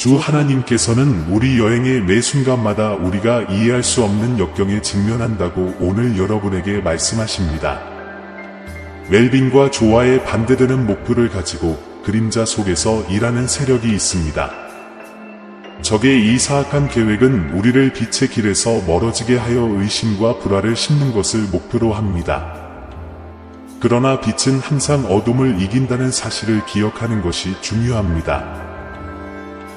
주 하나님께서는 우리 여행의 매 순간마다 우리가 이해할 수 없는 역경에 직면한다고 오늘 여러분에게 말씀하십니다. 웰빙과 조화에 반대되는 목표를 가지고 그림자 속에서 일하는 세력이 있습니다. 적의 이 사악한 계획은 우리를 빛의 길에서 멀어지게 하여 의심과 불화를 심는 것을 목표로 합니다. 그러나 빛은 항상 어둠을 이긴다는 사실을 기억하는 것이 중요합니다.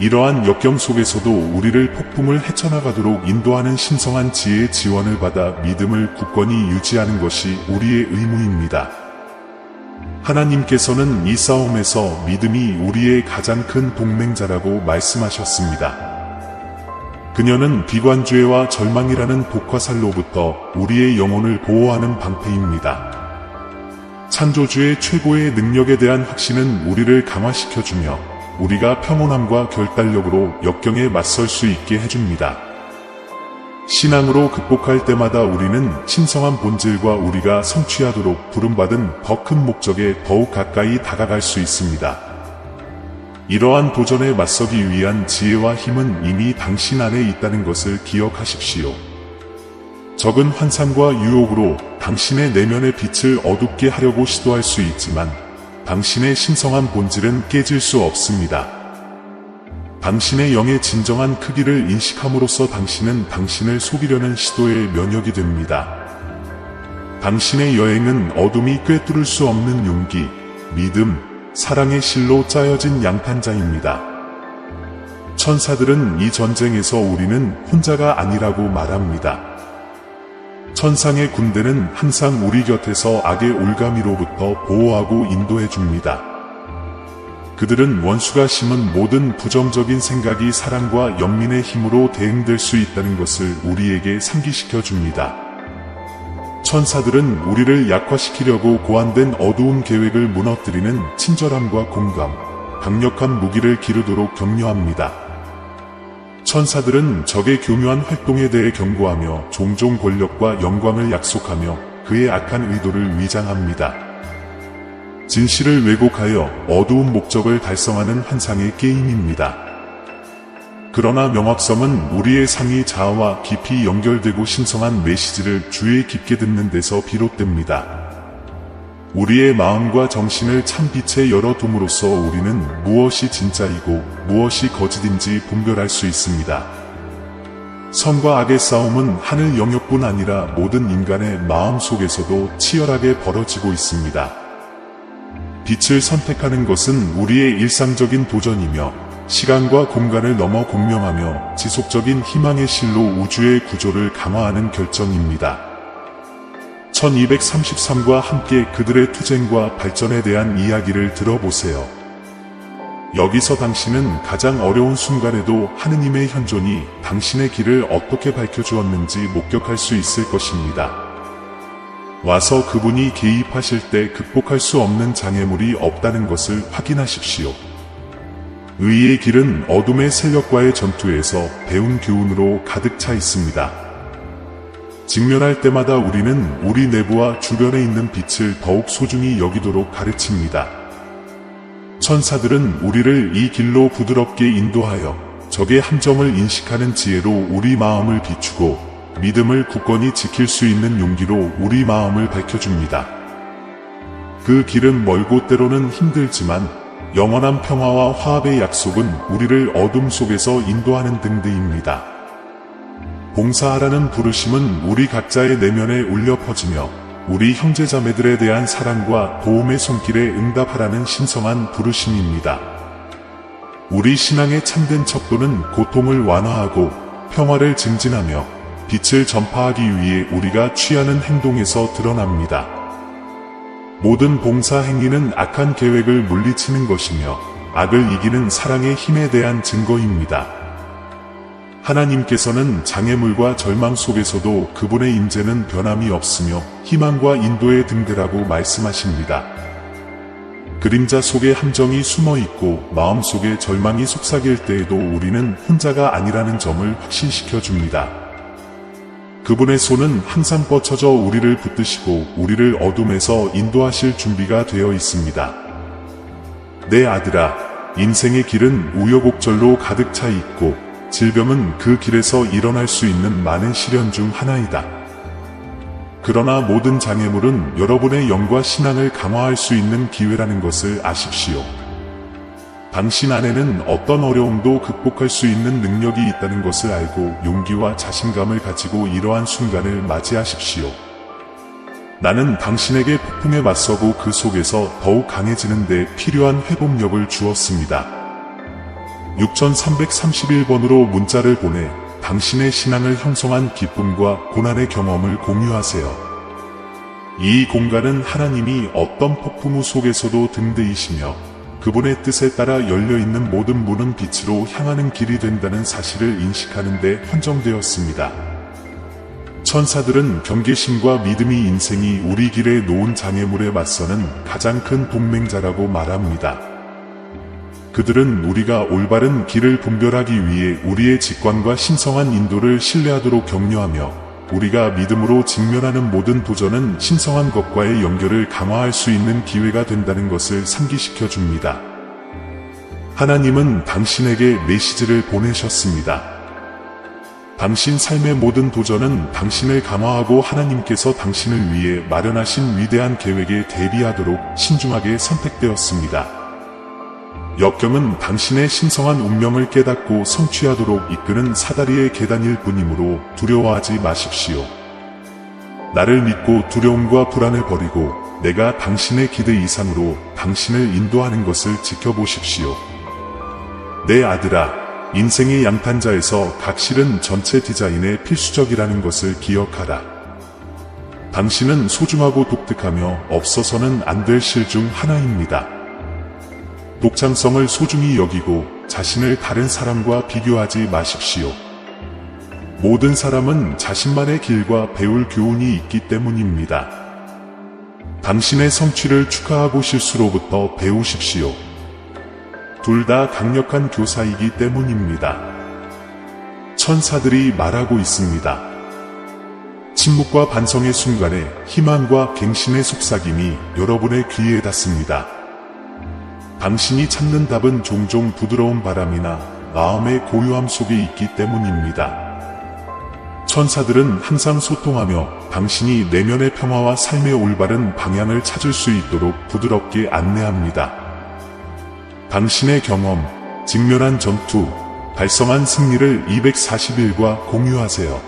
이러한 역경 속에서도 우리를 폭풍을 헤쳐나가도록 인도하는 신성한 지혜의 지원을 받아 믿음을 굳건히 유지하는 것이 우리의 의무입니다. 하나님께서는 이 싸움에서 믿음이 우리의 가장 큰 동맹자라고 말씀하셨습니다. 그녀는 비관주의와 절망이라는 독화살로부터 우리의 영혼을 보호하는 방패입니다. 창조주의 최고의 능력에 대한 확신은 우리를 강화시켜주며 우리가 평온함과 결단력으로 역경에 맞설 수 있게 해줍니다. 신앙으로 극복할 때마다 우리는 신성한 본질과 우리가 성취하도록 부름받은 더 큰 목적에 더욱 가까이 다가갈 수 있습니다. 이러한 도전에 맞서기 위한 지혜와 힘은 이미 당신 안에 있다는 것을 기억하십시오. 적은 환상과 유혹으로 당신의 내면의 빛을 어둡게 하려고 시도할 수 있지만 당신의 신성한 본질은 깨질 수 없습니다. 당신의 영의 진정한 크기를 인식함으로써 당신은 당신을 속이려는 시도에 면역이 됩니다. 당신의 여행은 어둠이 꿰뚫을 수 없는 용기, 믿음, 사랑의 실로 짜여진 양탄자입니다. 천사들은 이 전쟁에서 우리는 혼자가 아니라고 말합니다. 천상의 군대는 항상 우리 곁에서 악의 올가미로부터 보호하고 인도해 줍니다. 그들은 원수가 심은 모든 부정적인 생각이 사랑과 연민의 힘으로 대응될 수 있다는 것을 우리에게 상기시켜 줍니다. 천사들은 우리를 약화시키려고 고안된 어두운 계획을 무너뜨리는 친절함과 공감, 강력한 무기를 기르도록 격려합니다. 천사들은 적의 교묘한 활동에 대해 경고하며 종종 권력과 영광을 약속하며 그의 악한 의도를 위장합니다. 진실을 왜곡하여 어두운 목적을 달성하는 환상의 게임입니다. 그러나 명확성은 우리의 상위 자아와 깊이 연결되고 신성한 메시지를 주의 깊게 듣는 데서 비롯됩니다. 우리의 마음과 정신을 참빛에 열어둠으로써 우리는 무엇이 진짜이고 무엇이 거짓인지 분별할 수 있습니다. 선과 악의 싸움은 하늘 영역뿐 아니라 모든 인간의 마음 속에서도 치열하게 벌어지고 있습니다. 빛을 선택하는 것은 우리의 일상적인 도전이며 시간과 공간을 넘어 공명하며 지속적인 희망의 실로 우주의 구조를 강화하는 결정입니다. 1233과 함께 그들의 투쟁과 발전에 대한 이야기를 들어보세요. 여기서 당신은 가장 어려운 순간에도 하느님의 현존이 당신의 길을 어떻게 밝혀주었는지 목격할 수 있을 것입니다. 와서 그분이 개입하실 때 극복할 수 없는 장애물이 없다는 것을 확인하십시오. 의의 길은 어둠의 세력과의 전투에서 배운 교훈으로 가득 차 있습니다. 직면할 때마다 우리는 우리 내부와 주변에 있는 빛을 더욱 소중히 여기도록 가르칩니다. 천사들은 우리를 이 길로 부드럽게 인도하여 적의 함정을 인식하는 지혜로 우리 마음을 비추고 믿음을 굳건히 지킬 수 있는 용기로 우리 마음을 밝혀줍니다. 그 길은 멀고 때로는 힘들지만 영원한 평화와 화합의 약속은 우리를 어둠 속에서 인도하는 등대입니다. 봉사하라는 부르심은 우리 각자의 내면에 울려 퍼지며 우리 형제자매들에 대한 사랑과 도움의 손길에 응답하라는 신성한 부르심입니다. 우리 신앙의 참된 척도는 고통을 완화하고 평화를 증진하며 빛을 전파하기 위해 우리가 취하는 행동에서 드러납니다. 모든 봉사 행위는 악한 계획을 물리치는 것이며 악을 이기는 사랑의 힘에 대한 증거입니다. 하나님께서는 장애물과 절망 속에서도 그분의 임재는 변함이 없으며 희망과 인도의 등대라고 말씀하십니다. 그림자 속에 함정이 숨어 있고 마음 속에 절망이 속삭일 때에도 우리는 혼자가 아니라는 점을 확신시켜 줍니다. 그분의 손은 항상 뻗쳐져 우리를 붙드시고 우리를 어둠에서 인도하실 준비가 되어 있습니다. 내 아들아, 인생의 길은 우여곡절로 가득 차 있고 질병은 그 길에서 일어날 수 있는 많은 시련 중 하나이다. 그러나 모든 장애물은 여러분의 영과 신앙을 강화할 수 있는 기회라는 것을 아십시오. 당신 안에는 어떤 어려움도 극복할 수 있는 능력이 있다는 것을 알고 용기와 자신감을 가지고 이러한 순간을 맞이하십시오. 나는 당신에게 폭풍에 맞서고 그 속에서 더욱 강해지는 데 필요한 회복력을 주었습니다. 6331번으로 문자를 보내 당신의 신앙을 형성한 기쁨과 고난의 경험을 공유하세요. 이 공간은 하나님이 어떤 폭풍우 속에서도 등대이시며 그분의 뜻에 따라 열려있는 모든 문은 빛으로 향하는 길이 된다는 사실을 인식하는 데 헌정되었습니다. 천사들은 경계심과 믿음이 인생이 우리 길에 놓은 장애물에 맞서는 가장 큰 동맹자라고 말합니다. 그들은 우리가 올바른 길을 분별하기 위해 우리의 직관과 신성한 인도를 신뢰하도록 격려하며 우리가 믿음으로 직면하는 모든 도전은 신성한 것과의 연결을 강화할 수 있는 기회가 된다는 것을 상기시켜 줍니다. 하나님은 당신에게 메시지를 보내셨습니다. 당신 삶의 모든 도전은 당신을 강화하고 하나님께서 당신을 위해 마련하신 위대한 계획에 대비하도록 신중하게 선택되었습니다. 역경은 당신의 신성한 운명을 깨닫고 성취하도록 이끄는 사다리의 계단일 뿐이므로 두려워하지 마십시오. 나를 믿고 두려움과 불안을 버리고 내가 당신의 기대 이상으로 당신을 인도하는 것을 지켜보십시오. 내 아들아, 인생의 양탄자에서 각실은 전체 디자인에 필수적이라는 것을 기억하라. 당신은 소중하고 독특하며 없어서는 안 될 실 중 하나입니다. 독창성을 소중히 여기고 자신을 다른 사람과 비교하지 마십시오. 모든 사람은 자신만의 길과 배울 교훈이 있기 때문입니다. 당신의 성취를 축하하고 실수로부터 배우십시오. 둘 다 강력한 교사이기 때문입니다. 천사들이 말하고 있습니다. 침묵과 반성의 순간에 희망과 갱신의 속삭임이 여러분의 귀에 닿습니다. 당신이 찾는 답은 종종 부드러운 바람이나 마음의 고요함 속에 있기 때문입니다. 천사들은 항상 소통하며 당신이 내면의 평화와 삶의 올바른 방향을 찾을 수 있도록 부드럽게 안내합니다. 당신의 경험, 직면한 전투, 달성한 승리를 241과 공유하세요.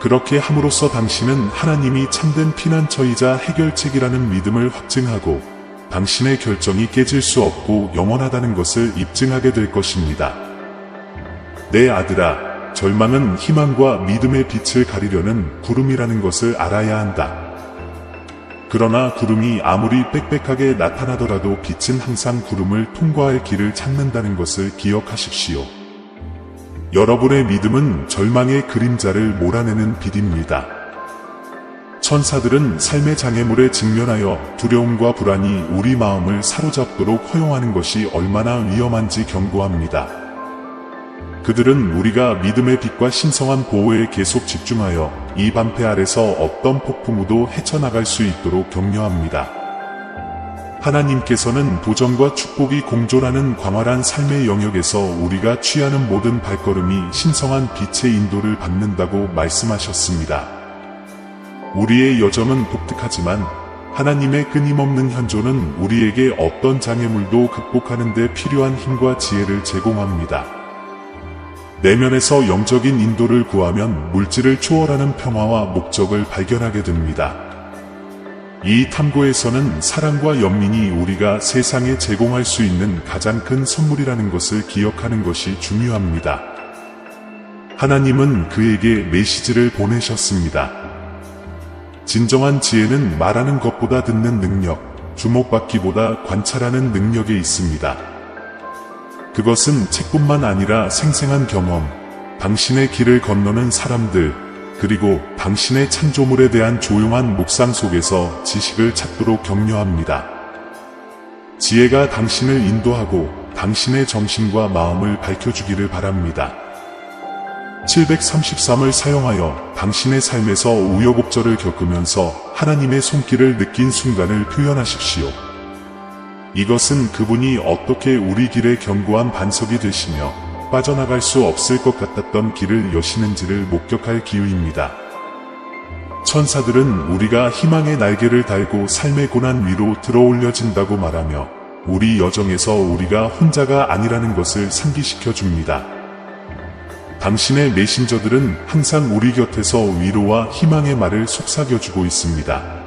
그렇게 함으로써 당신은 하나님이 참된 피난처이자 해결책이라는 믿음을 확증하고 당신의 결정이 깨질 수 없고 영원하다는 것을 입증하게 될 것입니다. 내 아들아, 절망은 희망과 믿음의 빛을 가리려는 구름이라는 것을 알아야 한다. 그러나 구름이 아무리 빽빽하게 나타나더라도 빛은 항상 구름을 통과할 길을 찾는다는 것을 기억하십시오. 여러분의 믿음은 절망의 그림자를 몰아내는 빛입니다. 천사들은 삶의 장애물에 직면하여 두려움과 불안이 우리 마음을 사로잡도록 허용하는 것이 얼마나 위험한지 경고합니다. 그들은 우리가 믿음의 빛과 신성한 보호에 계속 집중하여 이 방패 아래서 어떤 폭풍우도 헤쳐나갈 수 있도록 격려합니다. 하나님께서는 도전과 축복이 공존하는 광활한 삶의 영역에서 우리가 취하는 모든 발걸음이 신성한 빛의 인도를 받는다고 말씀하셨습니다. 우리의 여정은 독특하지만 하나님의 끊임없는 현존은 우리에게 어떤 장애물도 극복하는 데 필요한 힘과 지혜를 제공합니다. 내면에서 영적인 인도를 구하면 물질을 초월하는 평화와 목적을 발견하게 됩니다. 이 탐구에서는 사랑과 연민이 우리가 세상에 제공할 수 있는 가장 큰 선물이라는 것을 기억하는 것이 중요합니다. 하나님은 그에게 메시지를 보내셨습니다. 진정한 지혜는 말하는 것보다 듣는 능력, 주목받기보다 관찰하는 능력에 있습니다. 그것은 책뿐만 아니라 생생한 경험, 당신의 길을 건너는 사람들, 그리고 당신의 창조물에 대한 조용한 묵상 속에서 지식을 찾도록 격려합니다. 지혜가 당신을 인도하고 당신의 정신과 마음을 밝혀주기를 바랍니다. 733을 사용하여 당신의 삶에서 우여곡절을 겪으면서 하나님의 손길을 느낀 순간을 표현하십시오. 이것은 그분이 어떻게 우리 길에 견고한 반석이 되시며 빠져나갈 수 없을 것 같았던 길을 여시는지를 목격할 기회입니다. 천사들은 우리가 희망의 날개를 달고 삶의 고난 위로 들어올려진다고 말하며 우리 여정에서 우리가 혼자가 아니라는 것을 상기시켜 줍니다. 당신의 메신저들은 항상 우리 곁에서 위로와 희망의 말을 속삭여주고 있습니다.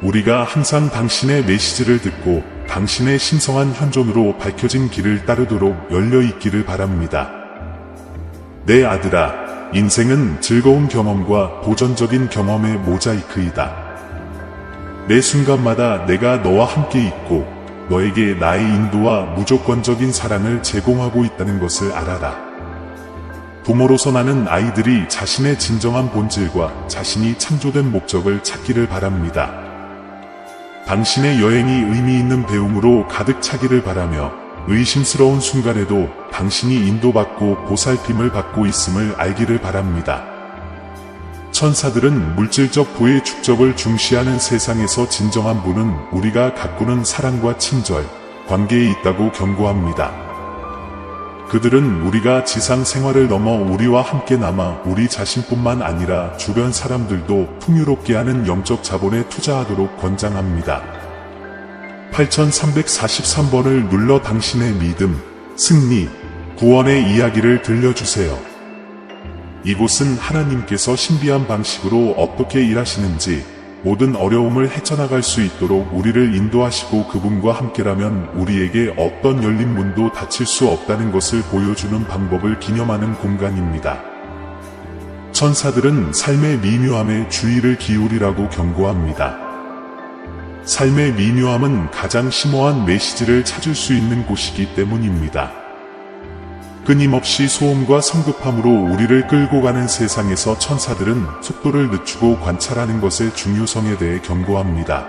우리가 항상 당신의 메시지를 듣고 당신의 신성한 현존으로 밝혀진 길을 따르도록 열려있기를 바랍니다. 내 아들아, 인생은 즐거운 경험과 도전적인 경험의 모자이크이다. 매 순간마다 내가 너와 함께 있고 너에게 나의 인도와 무조건적인 사랑을 제공하고 있다는 것을 알아라. 부모로서 나는 아이들이 자신의 진정한 본질과 자신이 창조된 목적을 찾기를 바랍니다. 당신의 여행이 의미 있는 배움으로 가득 차기를 바라며 의심스러운 순간에도 당신이 인도받고 보살핌을 받고 있음을 알기를 바랍니다. 천사들은 물질적 부의 축적을 중시하는 세상에서 진정한 부는 우리가 가꾸는 사랑과 친절, 관계에 있다고 경고합니다. 그들은 우리가 지상 생활을 넘어 우리와 함께 남아 우리 자신뿐만 아니라 주변 사람들도 풍요롭게 하는 영적 자본에 투자하도록 권장합니다. 8343번을 눌러 당신의 믿음, 승리, 구원의 이야기를 들려주세요. 이곳은 하나님께서 신비한 방식으로 어떻게 일하시는지, 모든 어려움을 헤쳐나갈 수 있도록 우리를 인도하시고 그분과 함께라면 우리에게 어떤 열린 문도 닫힐 수 없다는 것을 보여주는 방법을 기념하는 공간입니다. 천사들은 삶의 미묘함에 주의를 기울이라고 경고합니다. 삶의 미묘함은 가장 심오한 메시지를 찾을 수 있는 곳이기 때문입니다. 끊임없이 소음과 성급함으로 우리를 끌고 가는 세상에서 천사들은 속도를 늦추고 관찰하는 것의 중요성에 대해 경고합니다.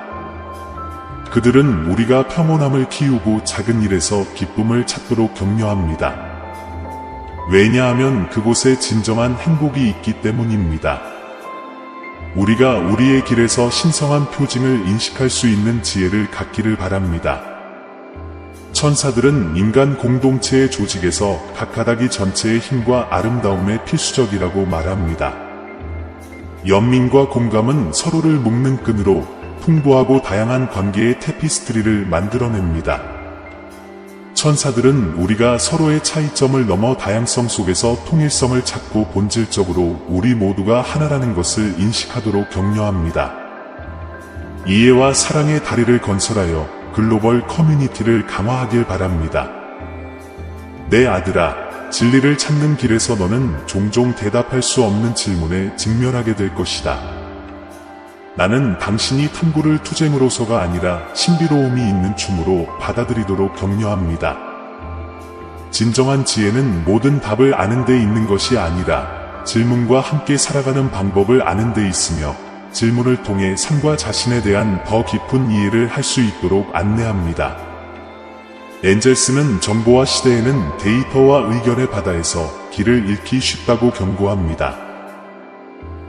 그들은 우리가 평온함을 키우고 작은 일에서 기쁨을 찾도록 격려합니다. 왜냐하면 그곳에 진정한 행복이 있기 때문입니다. 우리가 우리의 길에서 신성한 표징을 인식할 수 있는 지혜를 갖기를 바랍니다. 천사들은 인간 공동체의 조직에서 각가닥이 전체의 힘과 아름다움에 필수적이라고 말합니다. 연민과 공감은 서로를 묶는 끈으로 풍부하고 다양한 관계의 테피스트리를 만들어냅니다. 천사들은 우리가 서로의 차이점을 넘어 다양성 속에서 통일성을 찾고 본질적으로 우리 모두가 하나라는 것을 인식하도록 격려합니다. 이해와 사랑의 다리를 건설하여 글로벌 커뮤니티를 강화하길 바랍니다. 내 아들아, 진리를 찾는 길에서 너는 종종 대답할 수 없는 질문에 직면하게 될 것이다. 나는 당신이 탐구를 투쟁으로서가 아니라 신비로움이 있는 춤으로 받아들이도록 격려합니다. 진정한 지혜는 모든 답을 아는 데 있는 것이 아니라 질문과 함께 살아가는 방법을 아는 데 있으며 질문을 통해 삶과 자신에 대한 더 깊은 이해를 할 수 있도록 안내합니다. 엔젤스는 정보화 시대에는 데이터와 의견의 바다에서 길을 잃기 쉽다고 경고합니다.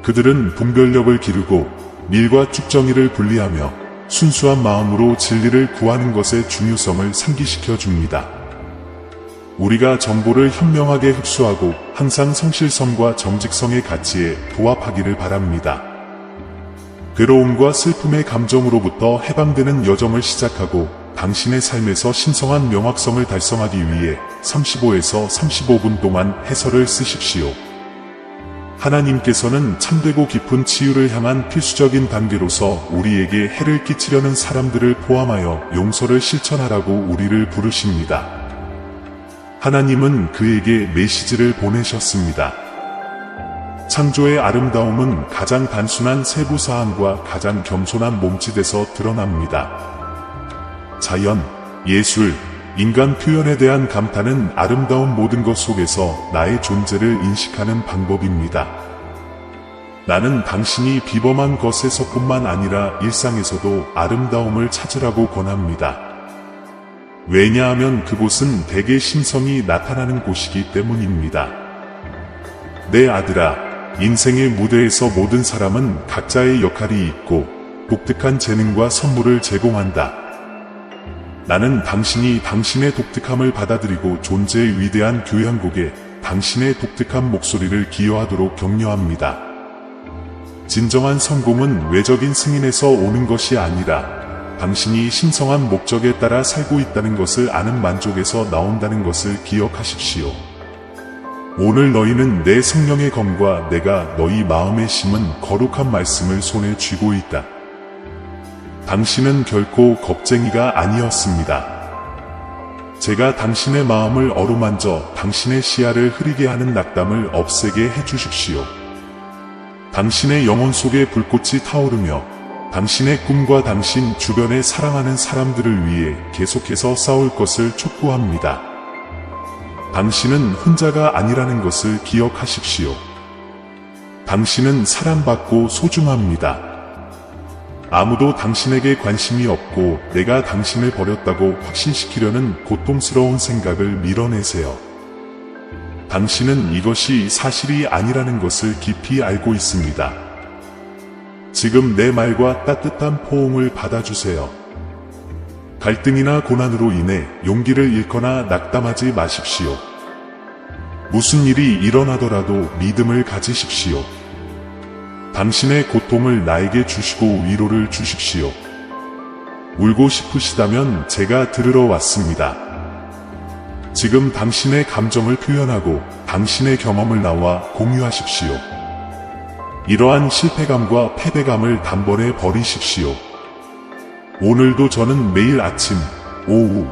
그들은 분별력을 기르고 밀과 쭉정이를 분리하며 순수한 마음으로 진리를 구하는 것의 중요성을 상기시켜 줍니다. 우리가 정보를 현명하게 흡수하고 항상 성실성과 정직성의 가치에 부합하기를 바랍니다. 괴로움과 슬픔의 감정으로부터 해방되는 여정을 시작하고 당신의 삶에서 신성한 명확성을 달성하기 위해 35에서 35분 동안 해설을 쓰십시오. 하나님께서는 참되고 깊은 치유를 향한 필수적인 단계로서 우리에게 해를 끼치려는 사람들을 포함하여 용서를 실천하라고 우리를 부르십니다. 하나님은 그에게 메시지를 보내셨습니다. 창조의 아름다움은 가장 단순한 세부사항과 가장 겸손한 몸짓에서 드러납니다. 자연, 예술, 인간 표현에 대한 감탄은 아름다운 모든 것 속에서 나의 존재를 인식하는 방법입니다. 나는 당신이 비범한 것에서뿐만 아니라 일상에서도 아름다움을 찾으라고 권합니다. 왜냐하면 그곳은 대개 신성이 나타나는 곳이기 때문입니다. 내 아들아, 인생의 무대에서 모든 사람은 각자의 역할이 있고 독특한 재능과 선물을 제공한다. 나는 당신이 당신의 독특함을 받아들이고 존재의 위대한 교향곡에 당신의 독특한 목소리를 기여하도록 격려합니다. 진정한 성공은 외적인 승인에서 오는 것이 아니라 당신이 신성한 목적에 따라 살고 있다는 것을 아는 만족에서 나온다는 것을 기억하십시오. 오늘 너희는 내 성령의 검과 내가 너희 마음에 심은 거룩한 말씀을 손에 쥐고 있다. 당신은 결코 겁쟁이가 아니었습니다. 제가 당신의 마음을 어루만져 당신의 시야를 흐리게 하는 낙담을 없애게 해주십시오. 당신의 영혼 속에 불꽃이 타오르며 당신의 꿈과 당신 주변에 사랑하는 사람들을 위해 계속해서 싸울 것을 촉구합니다. 당신은 혼자가 아니라는 것을 기억하십시오. 당신은 사랑받고 소중합니다. 아무도 당신에게 관심이 없고 내가 당신을 버렸다고 확신시키려는 고통스러운 생각을 밀어내세요. 당신은 이것이 사실이 아니라는 것을 깊이 알고 있습니다. 지금 내 말과 따뜻한 포옹을 받아주세요. 갈등이나 고난으로 인해 용기를 잃거나 낙담하지 마십시오. 무슨 일이 일어나더라도 믿음을 가지십시오. 당신의 고통을 나에게 주시고 위로를 주십시오. 울고 싶으시다면 제가 들으러 왔습니다. 지금 당신의 감정을 표현하고 당신의 경험을 나와 공유하십시오. 이러한 실패감과 패배감을 단번에 버리십시오. 오늘도 저는 매일 아침, 오후,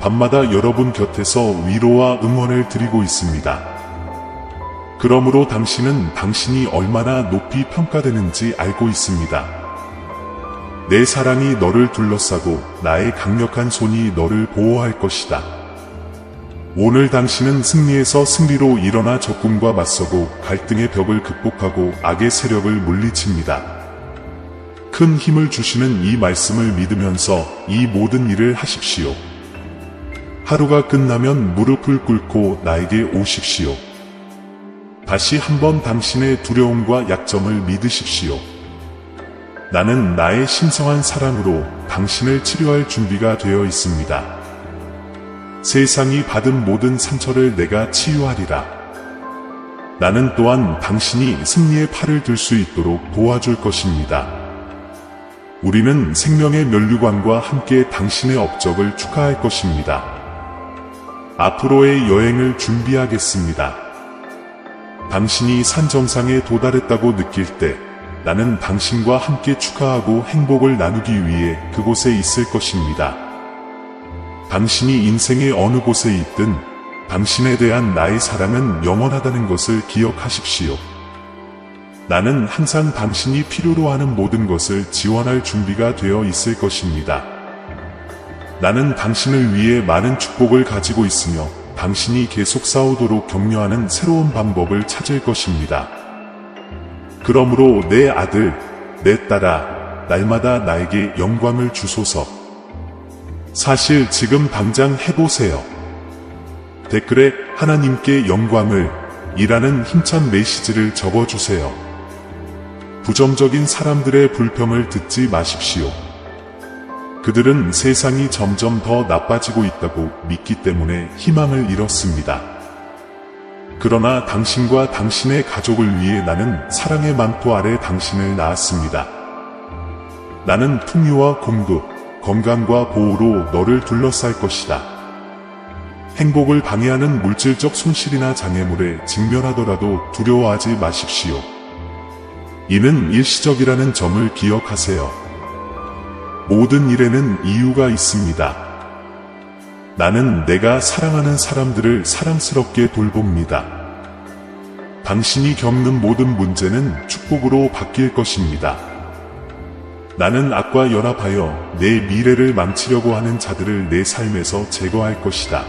밤마다 여러분 곁에서 위로와 응원을 드리고 있습니다. 그러므로 당신은 당신이 얼마나 높이 평가되는지 알고 있습니다. 내 사랑이 너를 둘러싸고 나의 강력한 손이 너를 보호할 것이다. 오늘 당신은 승리에서 승리로 일어나 적군과 맞서고 갈등의 벽을 극복하고 악의 세력을 물리칩니다. 큰 힘을 주시는 이 말씀을 믿으면서 이 모든 일을 하십시오. 하루가 끝나면 무릎을 꿇고 나에게 오십시오. 다시 한번 당신의 두려움과 약점을 믿으십시오. 나는 나의 신성한 사랑으로 당신을 치료할 준비가 되어 있습니다. 세상이 받은 모든 상처를 내가 치유하리라. 나는 또한 당신이 승리의 팔을 들 수 있도록 도와줄 것입니다. 우리는 생명의 면류관과 함께 당신의 업적을 축하할 것입니다. 앞으로의 여행을 준비하겠습니다. 당신이 산 정상에 도달했다고 느낄 때 나는 당신과 함께 축하하고 행복을 나누기 위해 그곳에 있을 것입니다. 당신이 인생의 어느 곳에 있든 당신에 대한 나의 사랑은 영원하다는 것을 기억하십시오. 나는 항상 당신이 필요로 하는 모든 것을 지원할 준비가 되어 있을 것입니다. 나는 당신을 위해 많은 축복을 가지고 있으며 당신이 계속 싸우도록 격려하는 새로운 방법을 찾을 것입니다. 그러므로 내 아들, 내 딸아, 날마다 나에게 영광을 주소서. 사실 지금 당장 해보세요. 댓글에 하나님께 영광을 이라는 힘찬 메시지를 적어주세요. 부정적인 사람들의 불평을 듣지 마십시오. 그들은 세상이 점점 더 나빠지고 있다고 믿기 때문에 희망을 잃었습니다. 그러나 당신과 당신의 가족을 위해 나는 사랑의 망토 아래 당신을 낳았습니다. 나는 풍요와 공급, 건강과 보호로 너를 둘러쌀 것이다. 행복을 방해하는 물질적 손실이나 장애물에 직면하더라도 두려워하지 마십시오. 이는 일시적이라는 점을 기억하세요. 모든 일에는 이유가 있습니다. 나는 내가 사랑하는 사람들을 사랑스럽게 돌봅니다. 당신이 겪는 모든 문제는 축복으로 바뀔 것입니다. 나는 악과 연합하여 내 미래를 망치려고 하는 자들을 내 삶에서 제거할 것이다.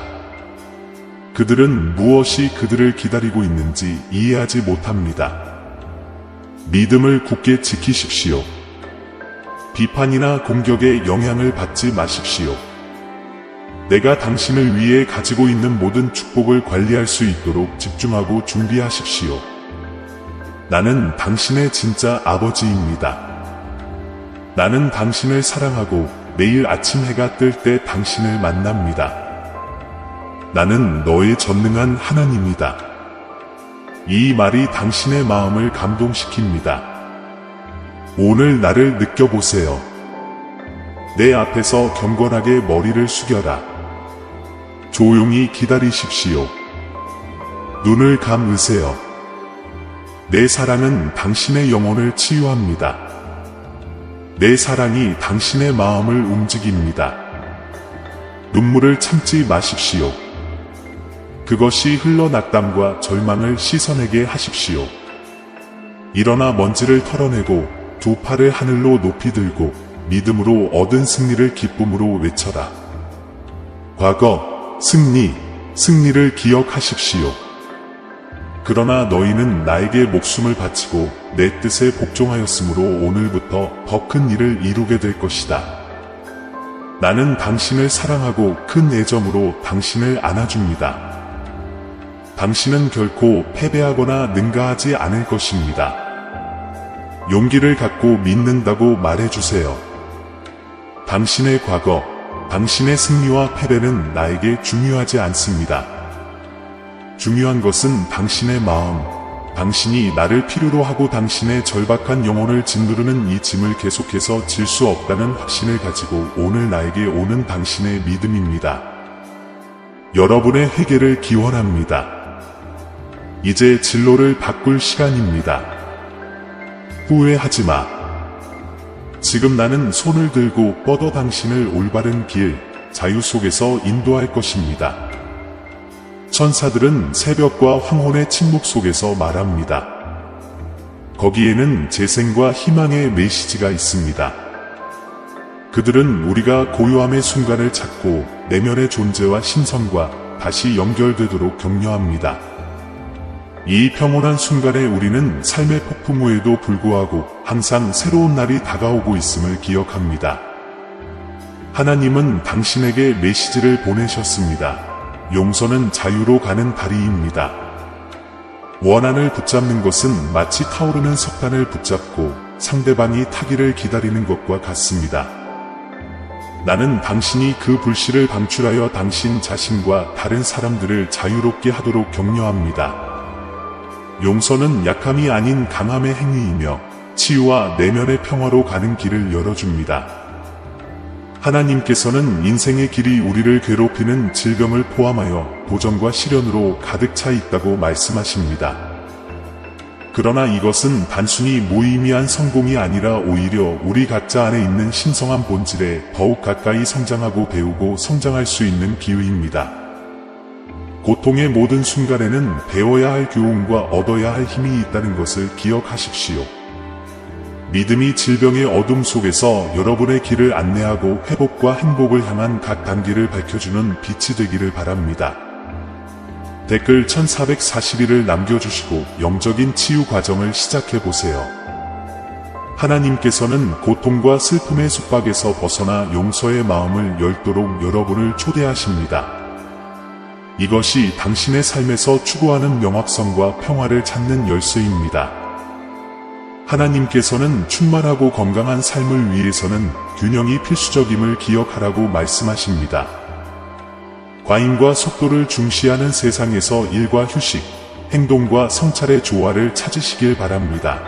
그들은 무엇이 그들을 기다리고 있는지 이해하지 못합니다. 믿음을 굳게 지키십시오. 비판이나 공격에 영향을 받지 마십시오. 내가 당신을 위해 가지고 있는 모든 축복을 관리할 수 있도록 집중하고 준비하십시오. 나는 당신의 진짜 아버지입니다. 나는 당신을 사랑하고 매일 아침 해가 뜰 때 당신을 만납니다. 나는 너의 전능한 하나님이다. 이 말이 당신의 마음을 감동시킵니다. 오늘 나를 느껴보세요. 내 앞에서 경건하게 머리를 숙여라. 조용히 기다리십시오. 눈을 감으세요. 내 사랑은 당신의 영혼을 치유합니다. 내 사랑이 당신의 마음을 움직입니다. 눈물을 참지 마십시오. 그것이 흘러 낙담과 절망을 씻어내게 하십시오. 일어나 먼지를 털어내고 두 팔을 하늘로 높이 들고 믿음으로 얻은 승리를 기쁨으로 외쳐라. 과거, 승리를 기억하십시오. 그러나 너희는 나에게 목숨을 바치고 내 뜻에 복종하였으므로 오늘부터 더 큰 일을 이루게 될 것이다. 나는 당신을 사랑하고 큰 애정으로 당신을 안아줍니다. 당신은 결코 패배하거나 능가하지 않을 것입니다. 용기를 갖고 믿는다고 말해주세요. 당신의 과거, 당신의 승리와 패배는 나에게 중요하지 않습니다. 중요한 것은 당신의 마음, 당신이 나를 필요로 하고 당신의 절박한 영혼을 짓누르는 이 짐을 계속해서 질 수 없다는 확신을 가지고 오늘 나에게 오는 당신의 믿음입니다. 여러분의 회개를 기원합니다. 이제 진로를 바꿀 시간입니다. 후회하지 마. 지금 나는 손을 들고 뻗어 당신을 올바른 길, 자유 속에서 인도할 것입니다. 천사들은 새벽과 황혼의 침묵 속에서 말합니다. 거기에는 재생과 희망의 메시지가 있습니다. 그들은 우리가 고요함의 순간을 찾고 내면의 존재와 신성과 다시 연결되도록 격려합니다. 이 평온한 순간에 우리는 삶의 폭풍 후에도 불구하고 항상 새로운 날이 다가오고 있음을 기억합니다. 하나님은 당신에게 메시지를 보내셨습니다. 용서는 자유로 가는 다리입니다. 원한을 붙잡는 것은 마치 타오르는 석탄을 붙잡고 상대방이 타기를 기다리는 것과 같습니다. 나는 당신이 그 불씨를 방출하여 당신 자신과 다른 사람들을 자유롭게 하도록 격려합니다. 용서는 약함이 아닌 강함의 행위이며 치유와 내면의 평화로 가는 길을 열어줍니다. 하나님께서는 인생의 길이 우리를 괴롭히는 질병을 포함하여 도전과 시련으로 가득 차 있다고 말씀하십니다. 그러나 이것은 단순히 무의미한 성공이 아니라 오히려 우리 각자 안에 있는 신성한 본질에 더욱 가까이 성장하고 배우고 성장할 수 있는 기회입니다. 고통의 모든 순간에는 배워야 할 교훈과 얻어야 할 힘이 있다는 것을 기억하십시오. 믿음이 질병의 어둠 속에서 여러분의 길을 안내하고 회복과 행복을 향한 각 단계를 밝혀주는 빛이 되기를 바랍니다. 댓글 1441을 남겨주시고 영적인 치유 과정을 시작해보세요. 하나님께서는 고통과 슬픔의 숙박에서 벗어나 용서의 마음을 열도록 여러분을 초대하십니다. 이것이 당신의 삶에서 추구하는 명확성과 평화를 찾는 열쇠입니다. 하나님께서는 충만하고 건강한 삶을 위해서는 균형이 필수적임을 기억하라고 말씀하십니다. 과잉과 속도를 중시하는 세상에서 일과 휴식, 행동과 성찰의 조화를 찾으시길 바랍니다.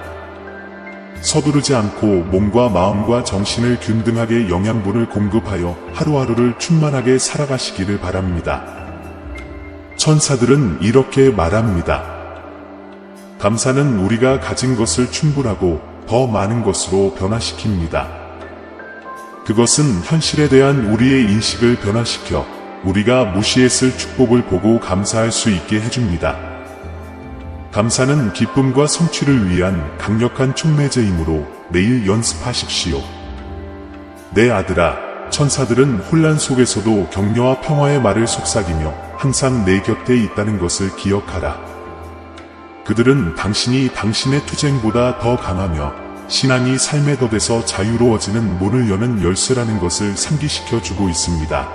서두르지 않고 몸과 마음과 정신을 균등하게 영양분을 공급하여 하루하루를 충만하게 살아가시기를 바랍니다. 천사들은 이렇게 말합니다. 감사는 우리가 가진 것을 충분하고 더 많은 것으로 변화시킵니다. 그것은 현실에 대한 우리의 인식을 변화시켜 우리가 무시했을 축복을 보고 감사할 수 있게 해줍니다. 감사는 기쁨과 성취를 위한 강력한 촉매제이므로 매일 연습하십시오. 내 아들아, 천사들은 혼란 속에서도 격려와 평화의 말을 속삭이며 항상 내 곁에 있다는 것을 기억하라. 그들은 당신이 당신의 투쟁보다 더 강하며 신앙이 삶의 덫에서 자유로워지는 문을 여는 열쇠라는 것을 상기시켜 주고 있습니다.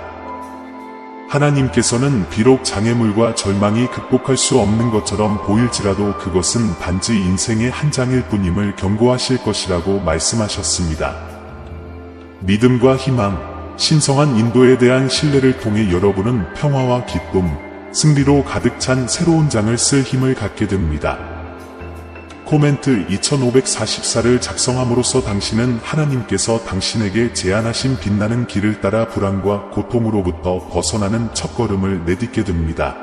하나님께서는 비록 장애물과 절망이 극복할 수 없는 것처럼 보일지라도 그것은 단지 인생의 한 장일 뿐임을 경고하실 것이라고 말씀하셨습니다. 믿음과 희망, 신성한 인도에 대한 신뢰를 통해 여러분은 평화와 기쁨, 승리로 가득 찬 새로운 장을 쓸 힘을 갖게 됩니다. 코멘트 2544를 작성함으로써 당신은 하나님께서 당신에게 제안하신 빛나는 길을 따라 불안과 고통으로부터 벗어나는 첫걸음을 내딛게 됩니다.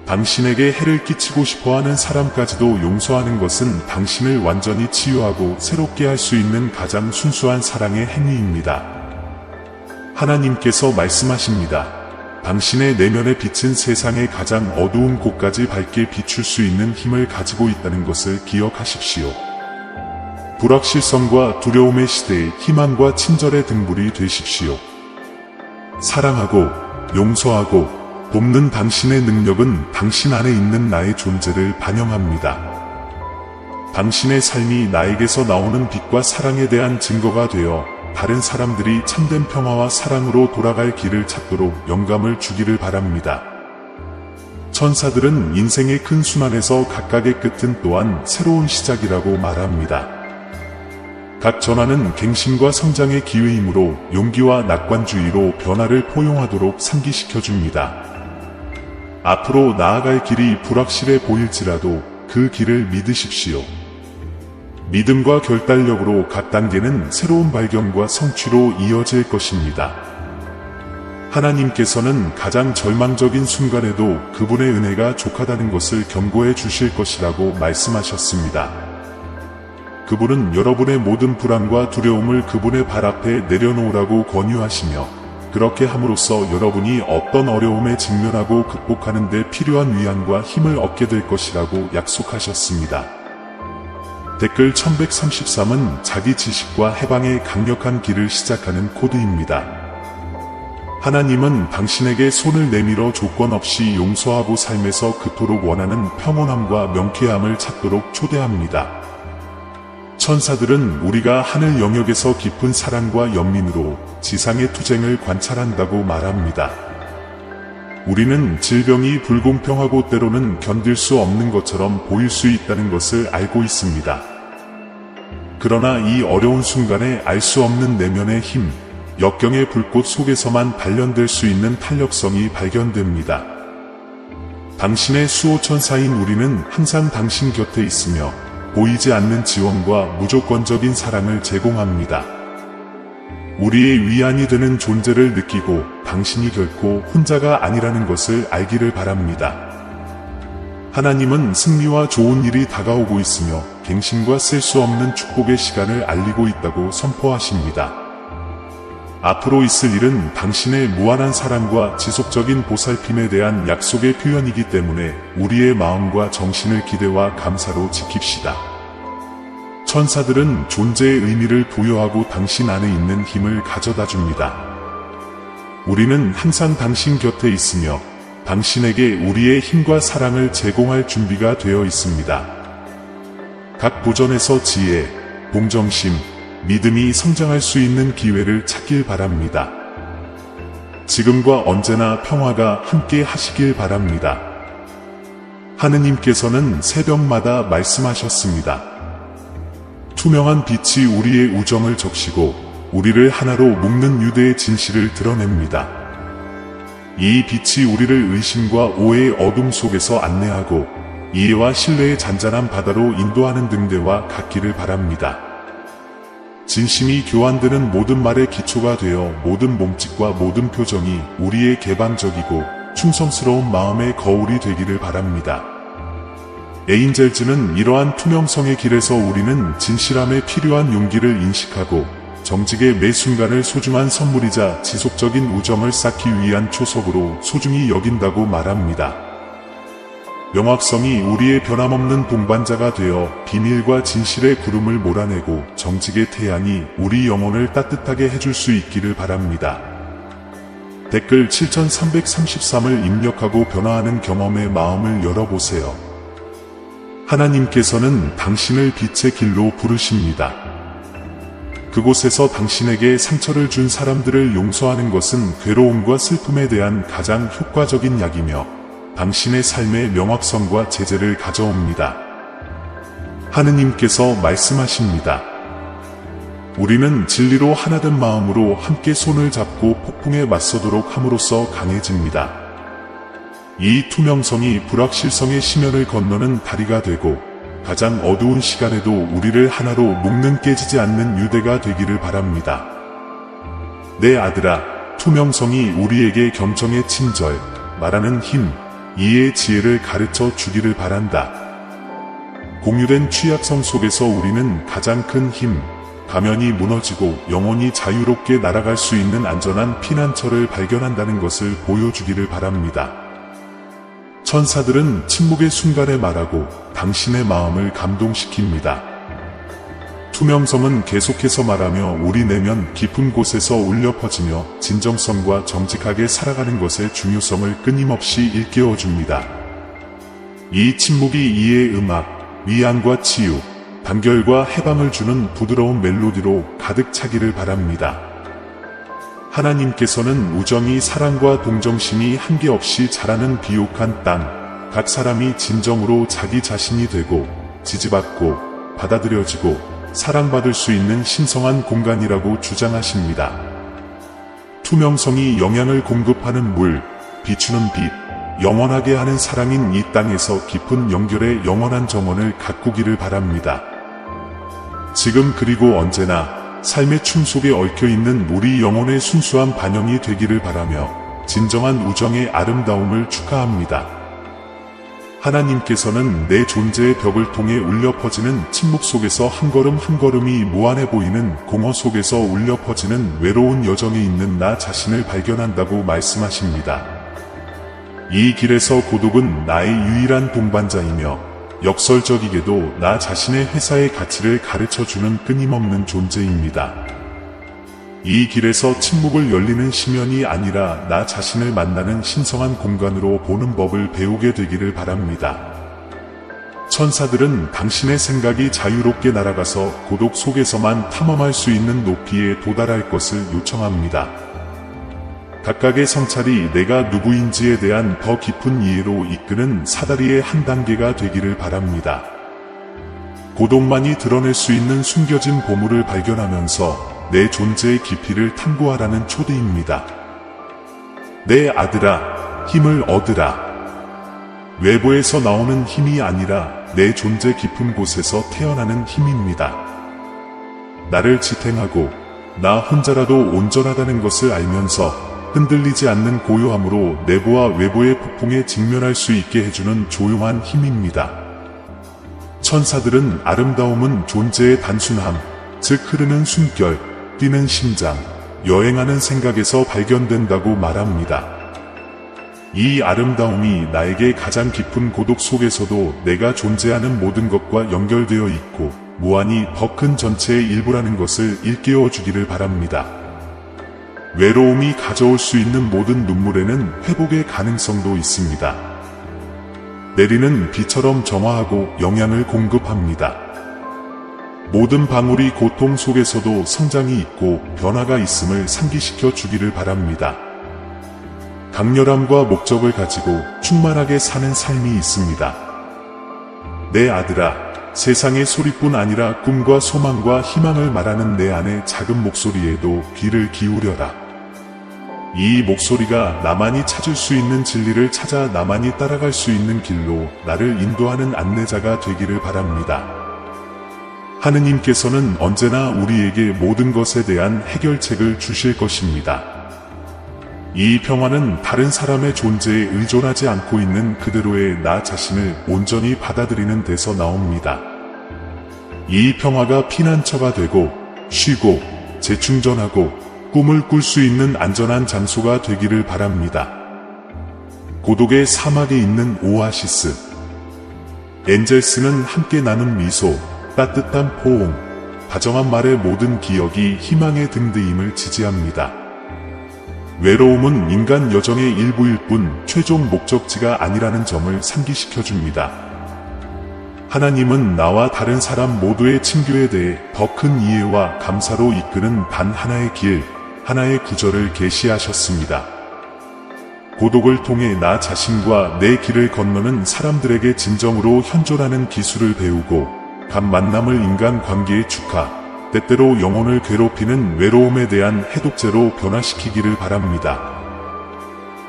당신에게 해를 끼치고 싶어하는 사람까지도 용서하는 것은 당신을 완전히 치유하고 새롭게 할 수 있는 가장 순수한 사랑의 행위입니다. 하나님께서 말씀하십니다. 당신의 내면에 빛은 세상의 가장 어두운 곳까지 밝게 비출 수 있는 힘을 가지고 있다는 것을 기억하십시오. 불확실성과 두려움의 시대에 희망과 친절의 등불이 되십시오. 사랑하고 용서하고 돕는 당신의 능력은 당신 안에 있는 나의 존재를 반영합니다. 당신의 삶이 나에게서 나오는 빛과 사랑에 대한 증거가 되어 다른 사람들이 참된 평화와 사랑으로 돌아갈 길을 찾도록 영감을 주기를 바랍니다. 천사들은 인생의 큰 순환에서 각각의 끝은 또한 새로운 시작이라고 말합니다. 각 전환은 갱신과 성장의 기회이므로 용기와 낙관주의로 변화를 포용하도록 상기시켜줍니다. 앞으로 나아갈 길이 불확실해 보일지라도 그 길을 믿으십시오. 믿음과 결단력으로 각 단계는 새로운 발견과 성취로 이어질 것입니다. 하나님께서는 가장 절망적인 순간에도 그분의 은혜가 족하다는 것을 경고해 주실 것이라고 말씀하셨습니다. 그분은 여러분의 모든 불안과 두려움을 그분의 발 앞에 내려놓으라고 권유하시며 그렇게 함으로써 여러분이 어떤 어려움에 직면하고 극복하는 데 필요한 위안과 힘을 얻게 될 것이라고 약속하셨습니다. 댓글 1133은 자기 지식과 해방의 강력한 길을 시작하는 코드입니다. 하나님은 당신에게 손을 내밀어 조건 없이 용서하고 삶에서 그토록 원하는 평온함과 명쾌함을 찾도록 초대합니다. 천사들은 우리가 하늘 영역에서 깊은 사랑과 연민으로 지상의 투쟁을 관찰한다고 말합니다. 우리는 질병이 불공평하고 때로는 견딜 수 없는 것처럼 보일 수 있다는 것을 알고 있습니다. 그러나 이 어려운 순간에 알 수 없는 내면의 힘, 역경의 불꽃 속에서만 단련될 수 있는 탄력성이 발견됩니다. 당신의 수호천사인 우리는 항상 당신 곁에 있으며 보이지 않는 지원과 무조건적인 사랑을 제공합니다. 우리의 위안이 되는 존재를 느끼고 당신이 결코 혼자가 아니라는 것을 알기를 바랍니다. 하나님은 승리와 좋은 일이 다가오고 있으며 갱신과 셀 수 없는 축복의 시간을 알리고 있다고 선포하십니다. 앞으로 있을 일은 당신의 무한한 사랑과 지속적인 보살핌에 대한 약속의 표현이기 때문에 우리의 마음과 정신을 기대와 감사로 지킵시다. 천사들은 존재의 의미를 부여하고 당신 안에 있는 힘을 가져다 줍니다. 우리는 항상 당신 곁에 있으며 당신에게 우리의 힘과 사랑을 제공할 준비가 되어 있습니다. 각 보전에서 지혜, 동정심, 믿음이 성장할 수 있는 기회를 찾길 바랍니다. 지금과 언제나 평화가 함께 하시길 바랍니다. 하느님께서는 새벽마다 말씀하셨습니다. 투명한 빛이 우리의 우정을 적시고 우리를 하나로 묶는 유대의 진실을 드러냅니다. 이 빛이 우리를 의심과 오해의 어둠 속에서 안내하고 이해와 신뢰의 잔잔한 바다로 인도하는 등대와 같기를 바랍니다. 진심이 교환되는 모든 말의 기초가 되어 모든 몸짓과 모든 표정이 우리의 개방적이고 충성스러운 마음의 거울이 되기를 바랍니다. 에인젤즈는 이러한 투명성의 길에서 우리는 진실함에 필요한 용기를 인식하고 정직의 매 순간을 소중한 선물이자 지속적인 우정을 쌓기 위한 초석으로 소중히 여긴다고 말합니다. 명확성이 우리의 변함없는 동반자가 되어 비밀과 진실의 구름을 몰아내고 정직의 태양이 우리 영혼을 따뜻하게 해줄 수 있기를 바랍니다. 댓글 7333을 입력하고 변화하는 경험의 마음을 열어보세요. 하나님께서는 당신을 빛의 길로 부르십니다. 그곳에서 당신에게 상처를 준 사람들을 용서하는 것은 괴로움과 슬픔에 대한 가장 효과적인 약이며 당신의 삶의 명확성과 제재를 가져옵니다. 하느님께서 말씀하십니다. 우리는 진리로 하나된 마음으로 함께 손을 잡고 폭풍에 맞서도록 함으로써 강해집니다. 이 투명성이 불확실성의 심연을 건너는 다리가 되고 가장 어두운 시간에도 우리를 하나로 묶는 깨지지 않는 유대가 되기를 바랍니다. 내 아들아, 투명성이 우리에게 경청의 친절, 말하는 힘, 이해의 지혜를 가르쳐 주기를 바란다. 공유된 취약성 속에서 우리는 가장 큰 힘, 가면이 무너지고 영혼이 자유롭게 날아갈 수 있는 안전한 피난처를 발견한다는 것을 보여주기를 바랍니다. 천사들은 침묵의 순간에 말하고 당신의 마음을 감동시킵니다. 투명성은 계속해서 말하며 우리 내면 깊은 곳에서 울려 퍼지며 진정성과 정직하게 살아가는 것의 중요성을 끊임없이 일깨워줍니다. 이 침묵이 이해의 음악, 위안과 치유, 단결과 해방을 주는 부드러운 멜로디로 가득 차기를 바랍니다. 하나님께서는 우정이 사랑과 동정심이 한계없이 자라는 비옥한 땅, 각 사람이 진정으로 자기 자신이 되고 지지받고 받아들여지고 사랑받을 수 있는 신성한 공간이라고 주장하십니다. 투명성이 영양을 공급하는 물, 비추는 빛, 영원하게 하는 사랑인 이 땅에서 깊은 연결의 영원한 정원을 가꾸기를 바랍니다. 지금 그리고 언제나 삶의 춤 속에 얽혀있는 우리 영혼의 순수한 반영이 되기를 바라며 진정한 우정의 아름다움을 축하합니다. 하나님께서는 내 존재의 벽을 통해 울려 퍼지는 침묵 속에서 한 걸음 한 걸음이 무한해 보이는 공허 속에서 울려 퍼지는 외로운 여정에 있는 나 자신을 발견한다고 말씀하십니다. 이 길에서 고독은 나의 유일한 동반자이며 역설적이게도 나 자신의 회사의 가치를 가르쳐주는 끊임없는 존재입니다. 이 길에서 침묵을 열리는 심연이 아니라 나 자신을 만나는 신성한 공간으로 보는 법을 배우게 되기를 바랍니다. 천사들은 당신의 생각이 자유롭게 날아가서 고독 속에서만 탐험할 수 있는 높이에 도달할 것을 요청합니다. 각각의 성찰이 내가 누구인지에 대한 더 깊은 이해로 이끄는 사다리의 한 단계가 되기를 바랍니다. 고독만이 드러낼 수 있는 숨겨진 보물을 발견하면서 내 존재의 깊이를 탐구하라는 초대입니다. 내 아들아, 힘을 얻으라. 외부에서 나오는 힘이 아니라 내 존재 깊은 곳에서 태어나는 힘입니다. 나를 지탱하고 나 혼자라도 온전하다는 것을 알면서 흔들리지 않는 고요함으로 내부와 외부의 폭풍에 직면할 수 있게 해주는 조용한 힘입니다. 천사들은 아름다움은 존재의 단순함, 즉 흐르는 숨결, 뛰는 심장, 여행하는 생각에서 발견된다고 말합니다. 이 아름다움이 나에게 가장 깊은 고독 속에서도 내가 존재하는 모든 것과 연결되어 있고 무한히 더 큰 전체의 일부라는 것을 일깨워 주기를 바랍니다. 외로움이 가져올 수 있는 모든 눈물에는 회복의 가능성도 있습니다. 내리는 비처럼 정화하고 영양을 공급합니다. 모든 방울이 고통 속에서도 성장이 있고 변화가 있음을 상기시켜 주기를 바랍니다. 강렬함과 목적을 가지고 충만하게 사는 삶이 있습니다. 내 아들아, 세상의 소리뿐 아니라 꿈과 소망과 희망을 말하는 내 안의 작은 목소리에도 귀를 기울여라. 이 목소리가 나만이 찾을 수 있는 진리를 찾아 나만이 따라갈 수 있는 길로 나를 인도하는 안내자가 되기를 바랍니다. 하느님께서는 언제나 우리에게 모든 것에 대한 해결책을 주실 것입니다. 이 평화는 다른 사람의 존재에 의존하지 않고 있는 그대로의 나 자신을 온전히 받아들이는 데서 나옵니다. 이 평화가 피난처가 되고 쉬고 재충전하고 꿈을 꿀 수 있는 안전한 장소가 되기를 바랍니다. 고독의 사막에 있는 오아시스. 엔젤스는 함께 나눈 미소, 따뜻한 포옹, 다정한 말의 모든 기억이 희망의 등대임을 지지합니다. 외로움은 인간 여정의 일부일 뿐 최종 목적지가 아니라는 점을 상기시켜줍니다. 하나님은 나와 다른 사람 모두의 친교에 대해 더 큰 이해와 감사로 이끄는 단 하나의 길, 하나의 구절을 계시하셨습니다. 고독을 통해 나 자신과 내 길을 건너는 사람들에게 진정으로 현존하는 기술을 배우고 간 만남을 인간 관계의 축하, 때때로 영혼을 괴롭히는 외로움에 대한 해독제로 변화시키기를 바랍니다.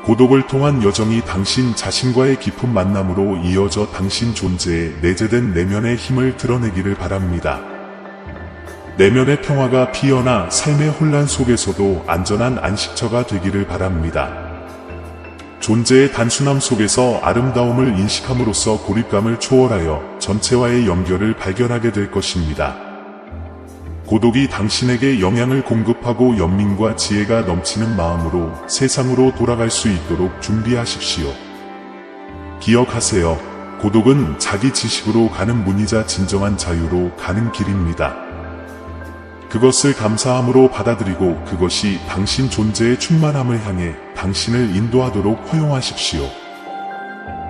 고독을 통한 여정이 당신 자신과의 깊은 만남으로 이어져 당신 존재에 내재된 내면의 힘을 드러내기를 바랍니다. 내면의 평화가 피어나 삶의 혼란 속에서도 안전한 안식처가 되기를 바랍니다. 존재의 단순함 속에서 아름다움을 인식함으로써 고립감을 초월하여 전체와의 연결을 발견하게 될 것입니다. 고독이 당신에게 영향을 공급하고 연민과 지혜가 넘치는 마음으로 세상으로 돌아갈 수 있도록 준비하십시오. 기억하세요. 고독은 자기 지식으로 가는 문이자 진정한 자유로 가는 길입니다. 그것을 감사함으로 받아들이고 그것이 당신 존재의 충만함을 향해 당신을 인도하도록 허용하십시오.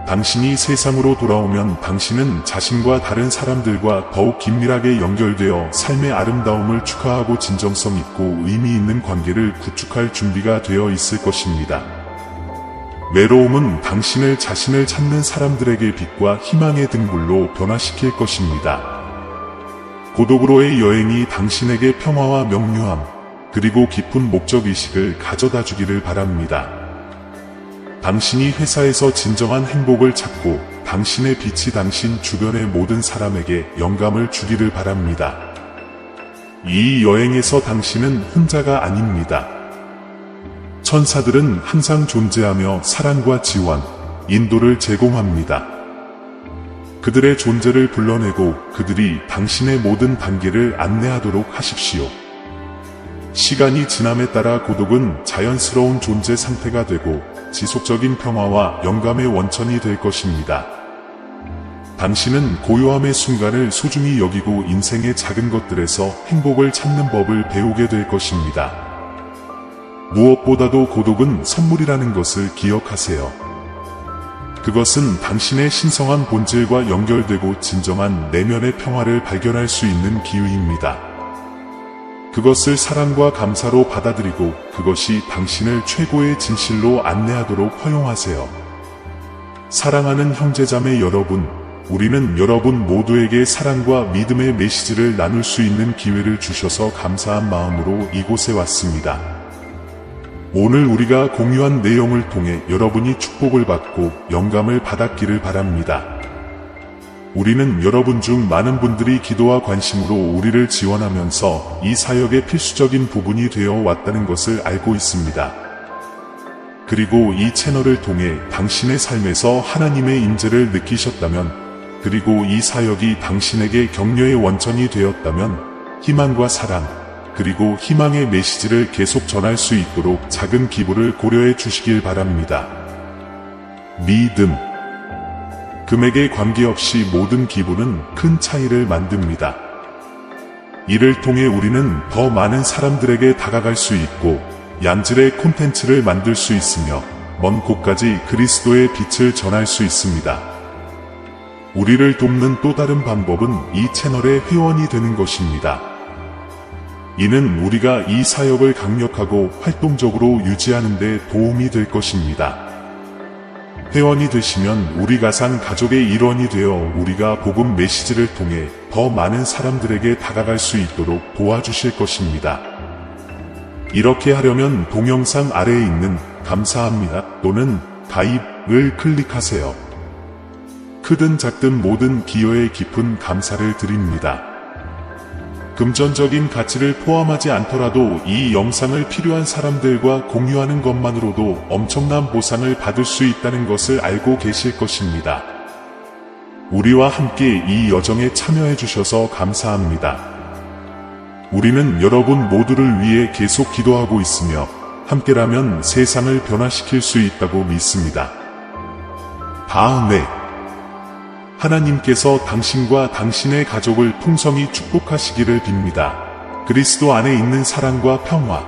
당신이 세상으로 돌아오면 당신은 자신과 다른 사람들과 더욱 긴밀하게 연결되어 삶의 아름다움을 축하하고 진정성 있고 의미 있는 관계를 구축할 준비가 되어 있을 것입니다. 외로움은 당신을 자신을 찾는 사람들에게 빛과 희망의 등불로 변화시킬 것입니다. 고독으로의 여행이 당신에게 평화와 명료함, 그리고 깊은 목적의식을 가져다 주기를 바랍니다. 당신이 회사에서 진정한 행복을 찾고 당신의 빛이 당신 주변의 모든 사람에게 영감을 주기를 바랍니다. 이 여행에서 당신은 혼자가 아닙니다. 천사들은 항상 존재하며 사랑과 지원, 인도를 제공합니다. 그들의 존재를 불러내고 그들이 당신의 모든 단계를 안내하도록 하십시오. 시간이 지남에 따라 고독은 자연스러운 존재 상태가 되고 지속적인 평화와 영감의 원천이 될 것입니다. 당신은 고요함의 순간을 소중히 여기고 인생의 작은 것들에서 행복을 찾는 법을 배우게 될 것입니다. 무엇보다도 고독은 선물이라는 것을 기억하세요. 그것은 당신의 신성한 본질과 연결되고 진정한 내면의 평화를 발견할 수 있는 기회입니다. 그것을 사랑과 감사로 받아들이고 그것이 당신을 최고의 진실로 안내하도록 허용하세요. 사랑하는 형제자매 여러분, 우리는 여러분 모두에게 사랑과 믿음의 메시지를 나눌 수 있는 기회를 주셔서 감사한 마음으로 이곳에 왔습니다. 오늘 우리가 공유한 내용을 통해 여러분이 축복을 받고 영감을 받았기를 바랍니다. 우리는 여러분 중 많은 분들이 기도와 관심으로 우리를 지원하면서 이 사역의 필수적인 부분이 되어 왔다는 것을 알고 있습니다. 그리고 이 채널을 통해 당신의 삶에서 하나님의 임재를 느끼셨다면, 그리고 이 사역이 당신에게 격려의 원천이 되었다면, 희망과 사랑, 그리고 희망의 메시지를 계속 전할 수 있도록 작은 기부를 고려해 주시길 바랍니다. 믿음. 금액에 관계없이 모든 기부는 큰 차이를 만듭니다. 이를 통해 우리는 더 많은 사람들에게 다가갈 수 있고 양질의 콘텐츠를 만들 수 있으며 먼 곳까지 그리스도의 빛을 전할 수 있습니다. 우리를 돕는 또 다른 방법은 이 채널의 회원이 되는 것입니다. 이는 우리가 이 사역을 강력하고 활동적으로 유지하는 데 도움이 될 것입니다. 회원이 되시면 우리 가상 가족의 일원이 되어 우리가 복음 메시지를 통해 더 많은 사람들에게 다가갈 수 있도록 도와주실 것입니다. 이렇게 하려면 동영상 아래에 있는 감사합니다 또는 가입을 클릭하세요. 크든 작든 모든 기여에 깊은 감사를 드립니다. 금전적인 가치를 포함하지 않더라도 이 영상을 필요한 사람들과 공유하는 것만으로도 엄청난 보상을 받을 수 있다는 것을 알고 계실 것입니다. 우리와 함께 이 여정에 참여해 주셔서 감사합니다. 우리는 여러분 모두를 위해 계속 기도하고 있으며 함께라면 세상을 변화시킬 수 있다고 믿습니다. 다음에 하나님께서 당신과 당신의 가족을 풍성히 축복하시기를 빕니다. 그리스도 안에 있는 사랑과 평화,